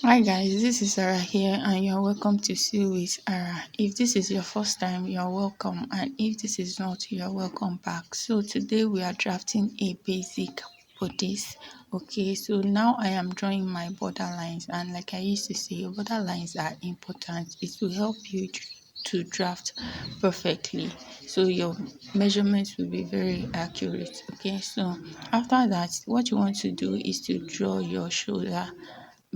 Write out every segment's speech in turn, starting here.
Hi guys, this is Sarah here and you're welcome to Sew with Ara. If this is your first time, you're welcome, and if this is not, you're welcome back. So today we are drafting a basic bodice. Okay, so now I am drawing my border lines, and like I used to say, border lines are important. It will help you to draft perfectly, so your measurements will be very accurate. Okay, so after that, what you want to do is to draw your shoulder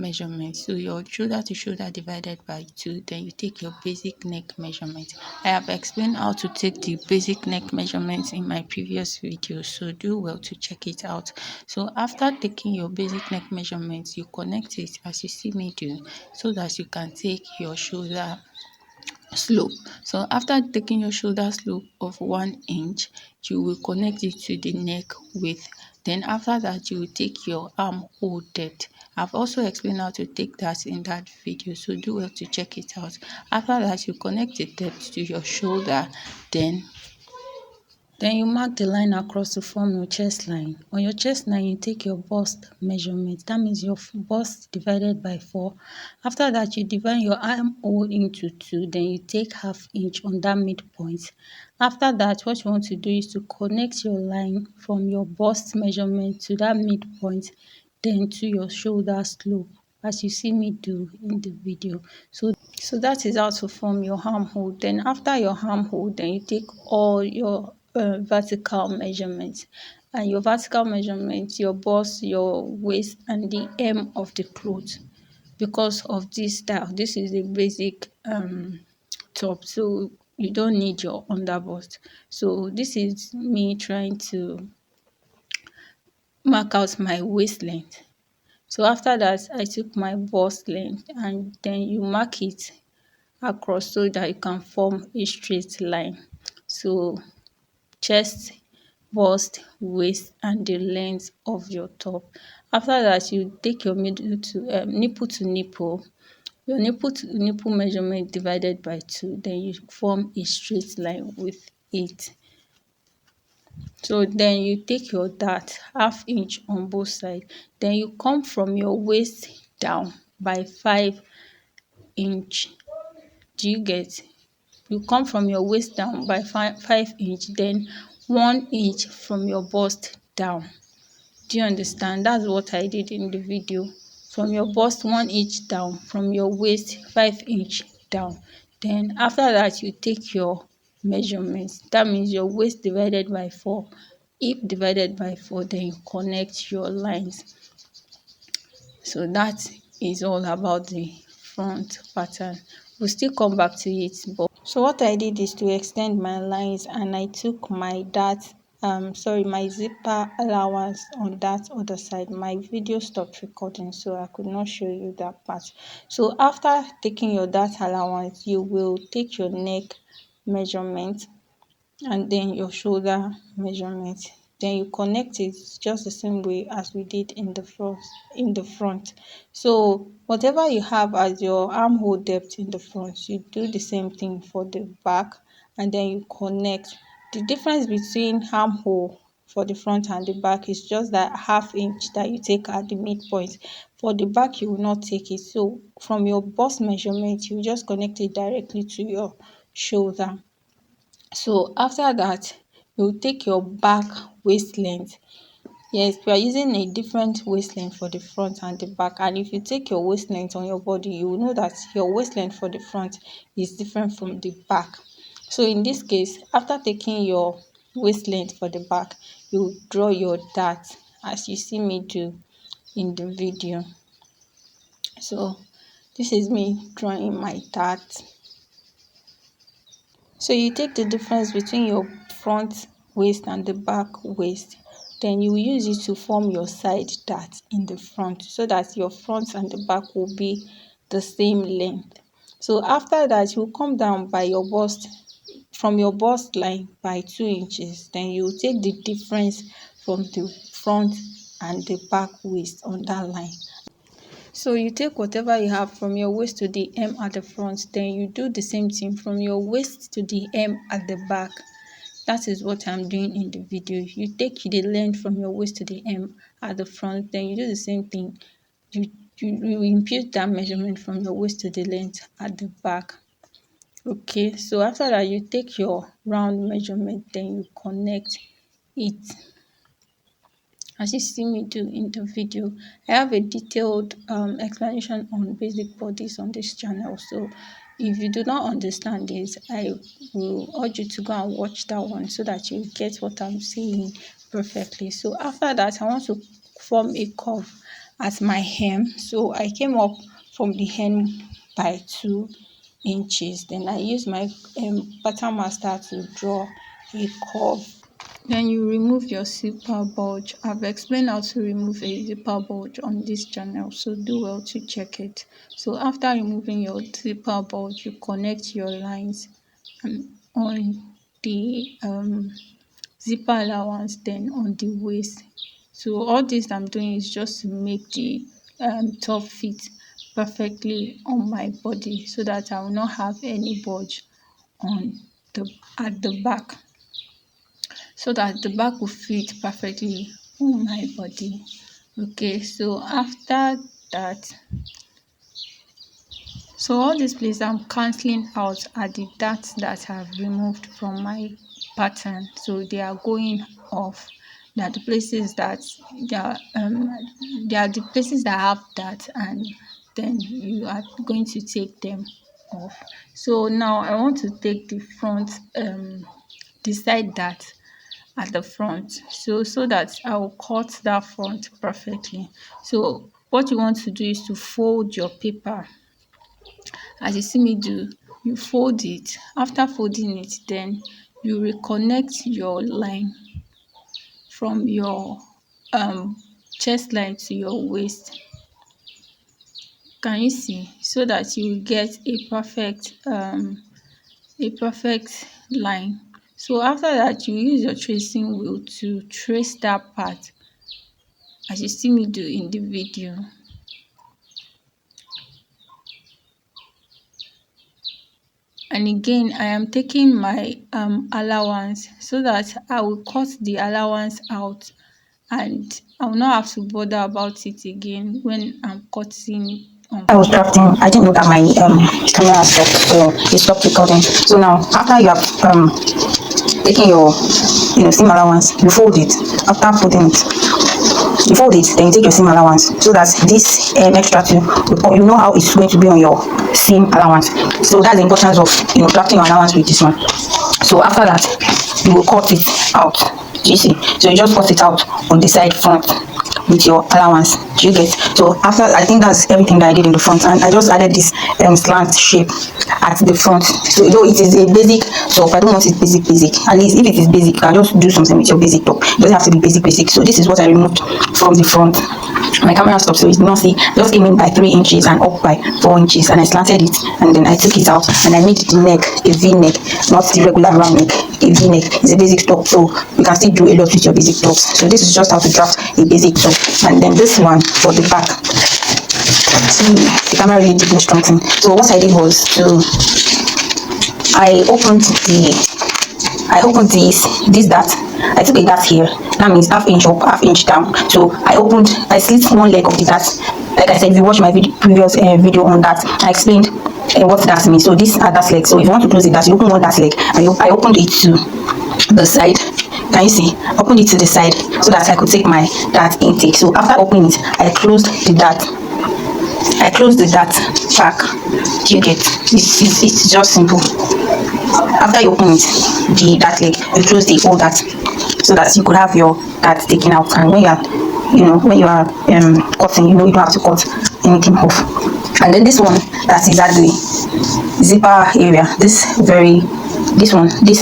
measurement. So your shoulder to shoulder divided by 2, then you take your basic neck measurement. I have explained how to take the basic neck measurements in my previous video, so do well to check it out. So after taking your basic neck measurements, you connect it as you see me do, so that you can take your shoulder slope. So after taking your shoulder slope of 1 inch, you will connect it to the neck width. Then after that, you will take your armhole depth. I've also explained how to take that in that video, so do well to check it out. After that, you connect the depth to your shoulder, then you mark the line across to form your chest line. On your chest line, you take your bust measurement. That means your bust divided by 4. After that, you divide your armhole into 2. Then you take ½ inch on that midpoint. After that, what you want to do is to connect your line from your bust measurement to that midpoint, then to your shoulder slope, as you see me do in the video. So that is how to form your armhole. Then after your armhole, then you take all your vertical measurements, and your vertical measurements, your bust, your waist, and the hem of the clothes. Because of this style, this is a basic top, so you don't need your underbust. So this is me trying to mark out my waist length. So after that, I took my bust length, and then you mark it across so that you can form a straight line. So chest, bust, waist, and the length of your top. After that, you take your middle to nipple to nipple. Your nipple to nipple measurement divided by 2. Then you form a straight line with it. So then you take your dart ½ inch on both sides. Then you come from your waist down by 5 inch. Do you get? You come from your waist down by 5 inch, then 1 inch from your bust down. Do you understand? That's what I did in the video. From your bust 1 inch down, from your waist 5 inch down. Then after that, you take your measurements. That means your waist divided by 4, hip divided by 4, then you connect your lines. So that is all about the front pattern. We'll still come back to it. So what I did is to extend my lines, and I took my my zipper allowance on that other side. My video stopped recording, so I could not show you that part. So after taking your dart allowance, you will take your neck measurement and then your shoulder measurement. Then you connect it just the same way as we did in the front. So whatever you have as your armhole depth in the front, you do the same thing for the back, and then you connect. The difference between armhole for the front and the back is just that ½ inch that you take at the midpoint. For the back, you will not take it. So from your bust measurement, you just connect it directly to your shoulder. So after that, you take your back waist length. Yes, we are using a different waist length for the front and the back. And if you take your waist length on your body, you will know that your waist length for the front is different from the back. So in this case, after taking your waist length for the back, you draw your dart as you see me do in the video. So this is me drawing my dart. So you take the difference between your front waist and the back waist, then you use it to form your side dart in the front, so that your front and the back will be the same length. So after that, you come down by your bust, from your bust line by 2 inches. Then you take the difference from the front and the back waist on that line. So you take whatever you have from your waist to the hem at the front, then you do the same thing from your waist to the hem at the back. That is what I'm doing in the video. You take the length from your waist to the hem at the front, then you do the same thing. You you impute that measurement from your waist to the length at the back. Okay, so after that you take your round measurement, then you connect it as you see me do in the video. I have a detailed explanation on basic bodies on this channel, so if you do not understand this, I will urge you to go and watch that one so that you get what I'm saying perfectly. So after that, I want to form a curve at my hem. So I came up from the hem by 2 inches. Then I use my pattern master to draw a curve. Then you remove your zipper bulge. I've explained how to remove a zipper bulge on this channel, so do well to check it. So after removing your zipper bulge, you connect your lines on the zipper allowance, then on the waist. So all this I'm doing is just to make the top fit perfectly on my body so that I will not have any bulge on at the back, so that the back will fit perfectly on my body. Okay, so after that, so all these places I'm cancelling out are the dots that I've removed from my pattern, so they are going off. They are the places that they are the places that have that, and then you are going to take them off. So now I want to take the front the side dart at the front, so that I will cut that front perfectly. So what you want to do is to fold your paper as you see me do. You fold it. After folding it, then you reconnect your line from your chest line to your waist. Can you see? So that you will get a perfect line. So after that, you use your tracing wheel to trace that part as you see me do in the video. And again, I am taking my allowance so that I will cut the allowance out, and I will not have to bother about it again when I'm cutting. I was drafting. I didn't know that my camera stopped, so it stopped recording. So now, after you have taken your seam allowance, you fold it. After folding it, you fold it, then you take your seam allowance so that this extra two, you know how it's going to be on your seam allowance. So that's the importance of drafting your allowance with this one. So after that, you will cut it out. Do you see? So you just cut it out on the side front with your allowance. Do you get? So after, I think that's everything that I did in the front, and I just added this slant shape at the front. So though it is a basic top, I don't want it basic. At least if it is basic, you can just do something with your basic top. It doesn't have to be basic. So this is what I removed from the front. My camera stopped, so you did not see. Just came in by 3 inches and up by 4 inches, and I slanted it, and then I took it out, and I made the neck a V neck, not the regular round neck. A V neck is a basic top, so you can still do a lot with your basic tops. So this is just how to draft a basic top. And then this one for the back. See, the camera really did no strong thing. So what I did was I opened this dart. I took a dart here. That means half inch up, half inch down. So I slit one leg of the dart. Like I said, if you watch my previous video on that, I explained what that means. So these are that leg. So if you want to close it, you open one that leg, and I opened it to the side. Can you see? Opened it to the side so that I could take my dart intake. So after opening it, I closed the dart. Back. Do you get? It's just simple. After you open it, the dart leg, you close the whole dart so that you could have your dart taken out. And when you are cutting, you don't have to cut anything off. And then this one, that is at the zipper area. This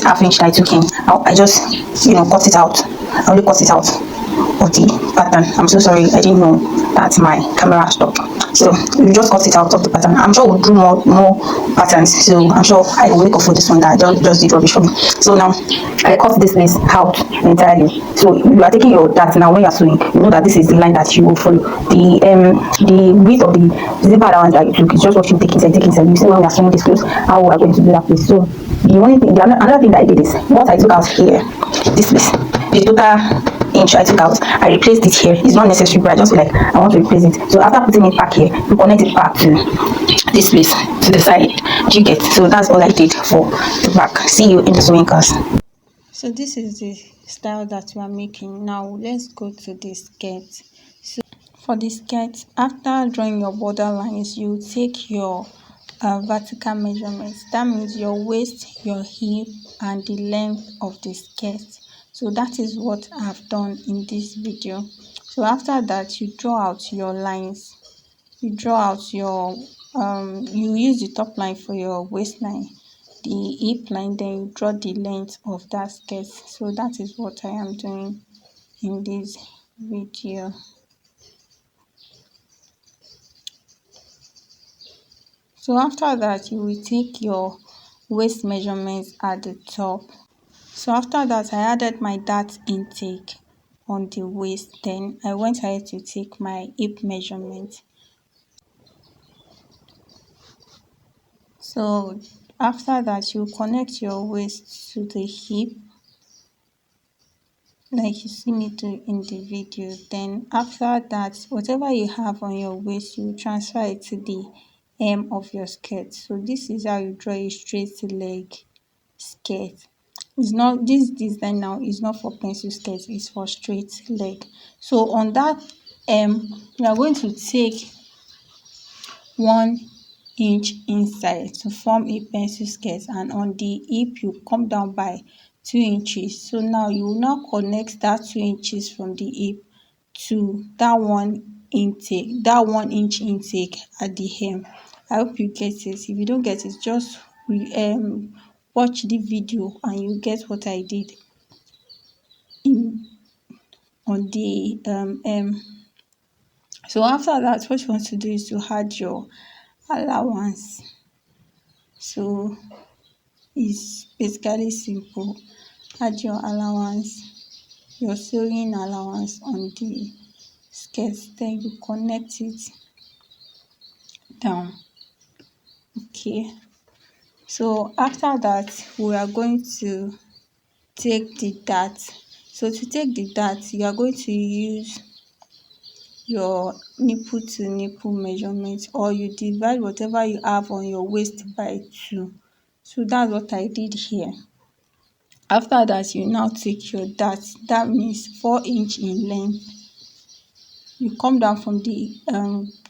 half inch that I took in, I just cut it out. I only cut it out of the pattern. I'm so sorry, I didn't know that my camera stopped. So you just cut it out of the pattern. I'm sure we'll do more patterns, so I'm sure I will make up for this one that I just did rubbish for me. So now I cut this place out entirely. So you are taking your dart now. When you are sewing, you know that this is the line that you will follow. The width of the zipper allowance that you took is just what you take inside. You see when we are sewing this close, how we are going to do that place. So another thing that I did is what I took out here, this place, the total inch I took out, I replaced it here. It's not necessary, but I just feel like I want to replace it. So after putting it back here, you connect it back to this place, to the side. Do you get? So that's all I did for the back. See you in the sewing class. So this is the style that we are making. Now let's go to the skirt. For the skirt, after drawing your border lines, you take your vertical measurements. That means your waist, your hip, and the length of the skirt. So that is what I've done in this video. So after that, you draw out your lines. You draw out your you use the top line for your waistline, the hip line, then you draw the length of that skirt. So that is what I am doing in this video. So after that, you will take your waist measurements at the top. So after that, I added my dart intake on the waist. Then I went ahead to take my hip measurement. So after that, you connect your waist to the hip like you see me do in the video. Then after that, whatever you have on your waist, you transfer it to the hem of your skirt. So this is how you draw a straight leg skirt. It's not, this design now is not for pencil skirt, it's for straight leg. So on that you are going to take 1 inch inside to form a pencil skirt, and on the hip you come down by 2 inches. So now you will now connect that 2 inches from the hip to that 1 inch intake at the hem. I hope you get it. If you don't get it, just watch the video and you get what I did in on the so after that, what you want to do is to add your allowance. So it's basically simple. Add your allowance, your sewing allowance on the skirt, then you connect it down. Okay, so after that, we are going to take the dart. So to take the dart, you are going to use your nipple to nipple measurement, or you divide whatever you have on your waist by 2. So that's what I did here. After that, you now take your dart, that means 4 inch in length. You come down from the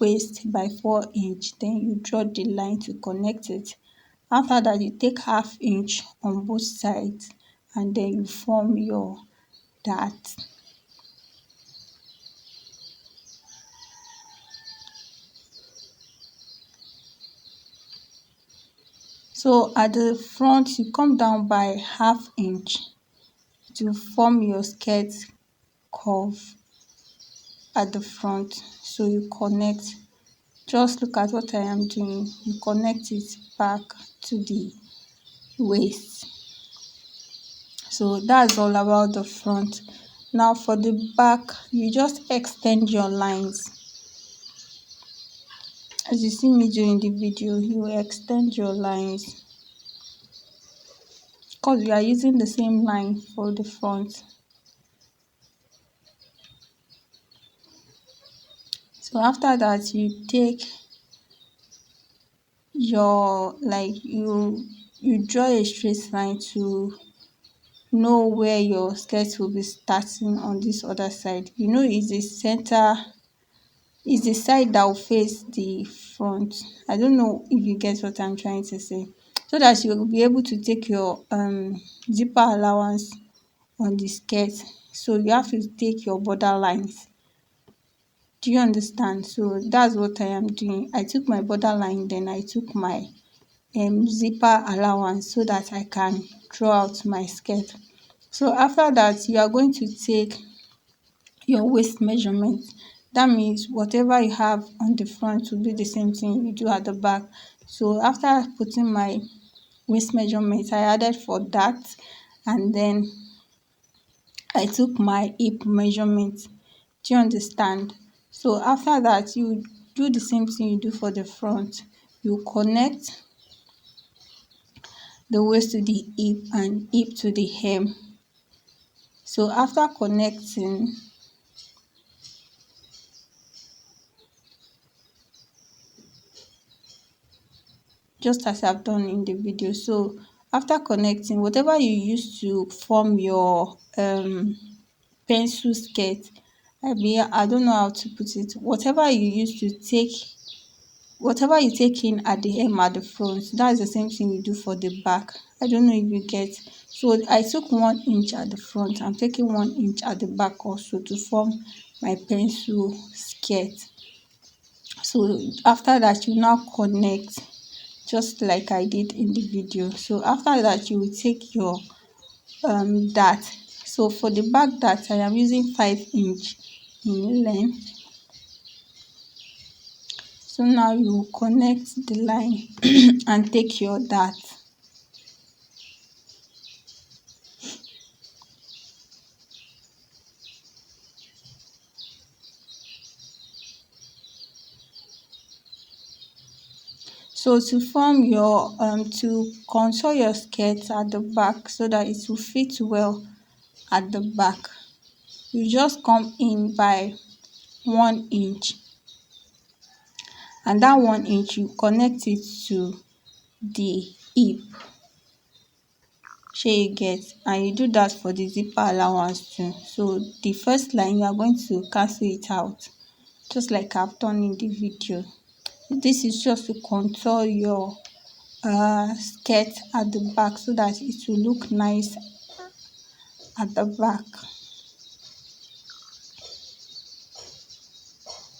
waist by 4 inch, then you draw the line to connect it. After that, you take ½ inch on both sides and then you form your dart. So at the front, you come down by ½ inch to form your skirt curve at the front. So you connect, just look at what I am doing. You connect it back to the waist. So that's all about the front. Now for the back, you just extend your lines. As you see me doing the video, you extend your lines because we are using the same line for the front. So after that, you take your you draw a straight line to know where your skirt will be starting on this other side. You know, it's the center, it's the side that will face the front. I don't know if you get what I'm trying to say. So that you will be able to take your zipper allowance on the skirt. So you have to take your border lines. Do you understand? So that's what I am doing. I took my border line, then I took my zipper allowance so that I can draw out my skirt. So after that, you are going to take your waist measurement. That means whatever you have on the front will be the same thing you do at the back. So after putting my waist measurement, I added for that, and then I took my hip measurement. Do you understand? So after that, you do the same thing you do for the front. You connect the waist to the hip and hip to the hem. So after connecting, just as I've done in the video. So after connecting, whatever you use to form your pencil skirt, I don't know how to put it. Whatever you take in at the hem at the front, that's the same thing you do for the back. I don't know if you get. So I took 1 inch at the front. I'm taking 1 inch at the back also to form my pencil skirt. So after that, you now connect just like I did in the video. So after that, you will take your dart. So for the back dart, I am using 5 inch in length. So now you connect the line and take your dart. So to form your to contour your skirt at the back so that it will fit well at the back, you just come in by 1 inch, and that 1 inch you connect it to the hip. Shey you get? And you do that for the zipper allowance too. So the first line, you are going to cancel it out just like I've done in the video. This is just to contour your skirt at the back so that it will look nice at the back.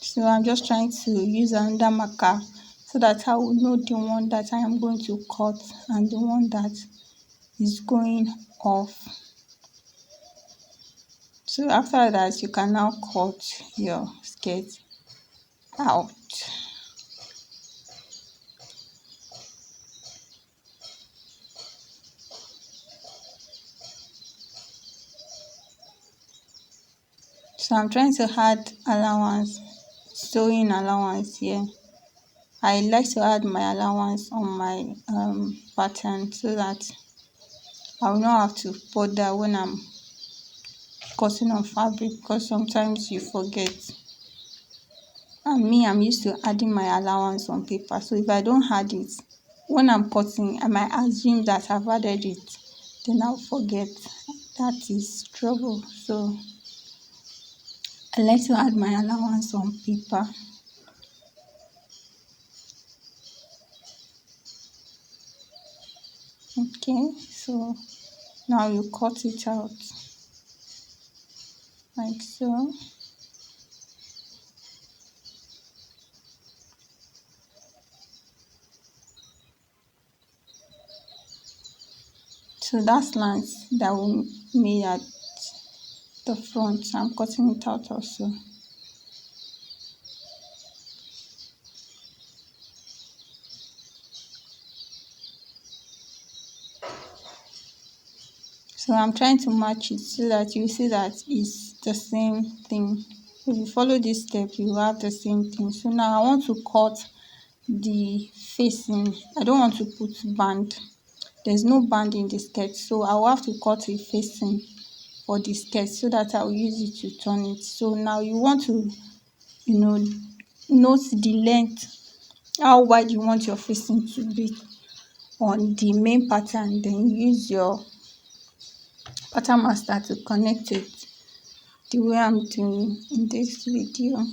So I'm just trying to use another marker so that I will know the one that I am going to cut and the one that is going off. So after that, you can now cut your skirt out. So I'm trying to add allowance, sewing allowance here. I like to add my allowance on my pattern so that I will not have to bother when I'm cutting on fabric, because sometimes you forget. And me, I'm used to adding my allowance on paper. So if I don't add it, when I'm cutting, I might assume that I've added it. Then I'll forget. That is trouble. So I like to add my allowance on paper. Okay, so now you cut it out like so. So that slant that we made at the front, I'm cutting it out also. So I'm trying to match it so that you see that it's the same thing. If you follow this step, you have the same thing. So now I want to cut the facing. I don't want to put band. There's no band in the skirt, so I will have to cut a facing for the skirt so that I will use it to turn it. So now you want to, note the length, how wide you want your facing to be on the main pattern. Then you use your pattern master to connect it the way I'm doing in this video.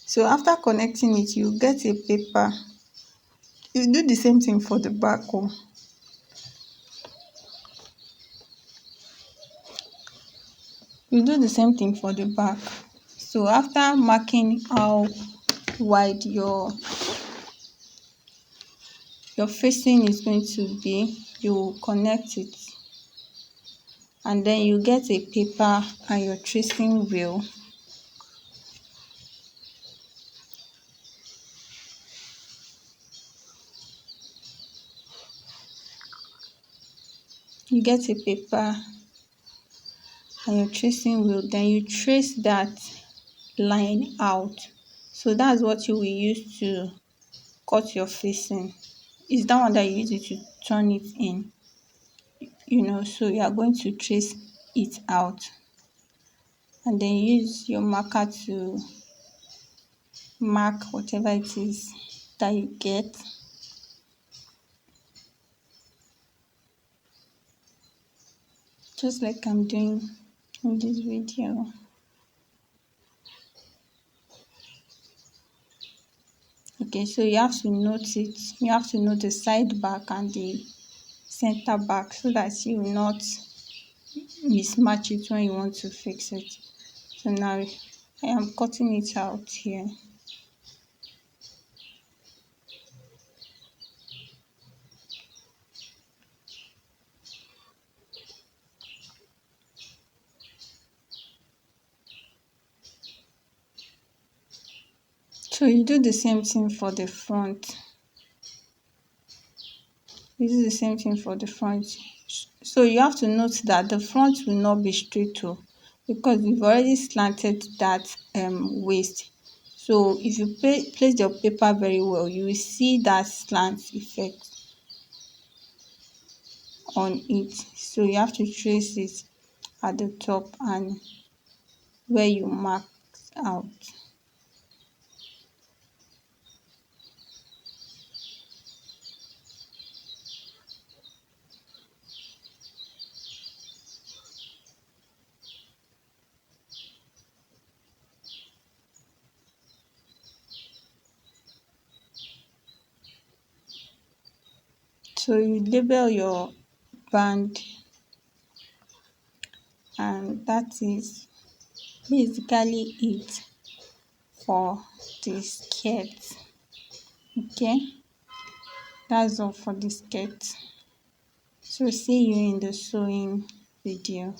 So after connecting it, you get a paper. You do the same thing for the back. You do the same thing for the back. So after marking how wide your facing is going to be, you connect it, and then you get a paper and your tracing wheel. You get a paper and your tracing wheel, then you trace that line out. So that's what you will use to cut your facing. It's that one that you use it to turn it in. So you are going to trace it out, and then use your marker to mark whatever it is that you get. Just like I'm doing in this video. Okay, so you have to note it. You have to note the side back and the center back so that you will not mismatch it when you want to fix it. So now I am cutting it out here. So you do the same thing for the front. You do the same thing for the front. So you have to note that the front will not be straight too, because we've already slanted that waist. So if you place your paper very well, you will see that slant effect on it. So you have to trace it at the top and where you mark out. So you label your band, and that is basically it for the skirt. Okay, that's all for the skirt. So see you in the sewing video.